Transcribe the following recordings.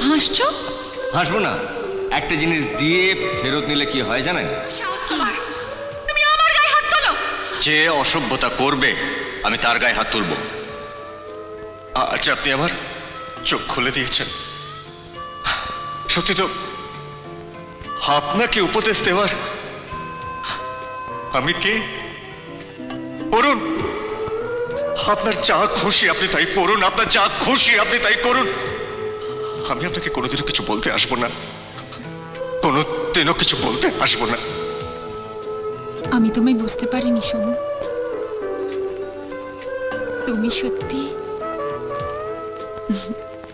হাসছো? হাসবো না। একটা জিনিস দিয়ে ফেরত নিলে কি হয় জানেন? তুমি আমার গায়ে হাত তোলো। যে অসভ্যতা করবে আমি তার গায়ে হাত তুলবো। আচ্ছা, আপনি আমার চোখ খুলে দিয়েছেন। সত্যি তো, আপনাকে উপদেশ দেওয়ার আমি কে? পড়ুন, আপনার যা খুশি আপনি তাই পড়ুন, আপনার যা খুশি আপনি তাই করুন। আমি আপনাকে কোনোদিনও কিছু বলতে আসবো না, কোনোদিনও কিছু বলতে আসবো না। আমি তোমায় বুঝতে পারিনি সোমু। তুমি সত্যি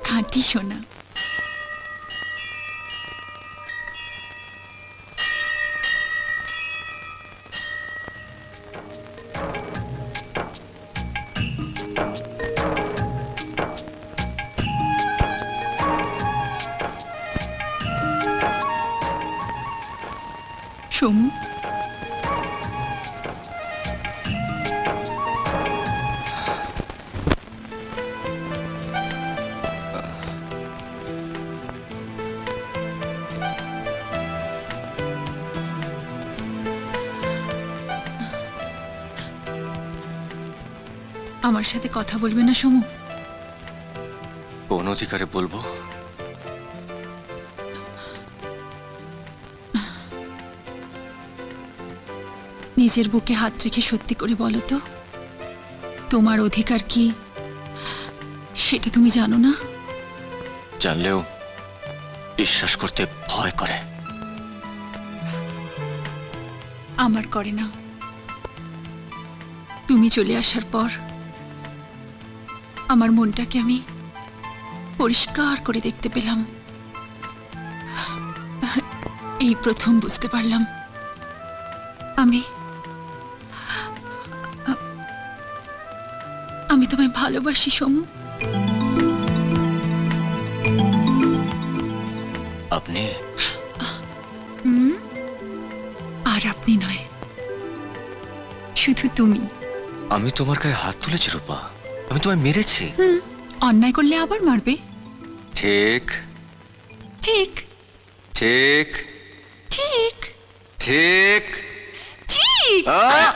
খাঁটি সোনা। সোমু, আমার সাথে কথা বলবে না সোমু? কোন অধিকারে বলবো? নিজের বুকে হাত রেখে সত্যি করে বলো তো, তোমার অধিকার কি সেটা তুমি জানো না? জানলেও বিশ্বাস করতে ভয় করে। আমার করে না। তুমি চলে আসার পর আমার মনটাকে আমি পরিষ্কার করে দেখতে পেলাম। এই প্রথম বুঝতে পারলাম আমি আমি তোমায় ভালোবাসি সোমু। আপনি? আর আপনি নয়, শুধু তুমি। আমি তোমার গায়ে হাত তুলেছি রূপা, আমি তোমায় মেরেছি। অন্যায় করলে আবার মারবে। ঠিক ঠিক ঠিক ঠিক ঠিক ঠিক। আহ!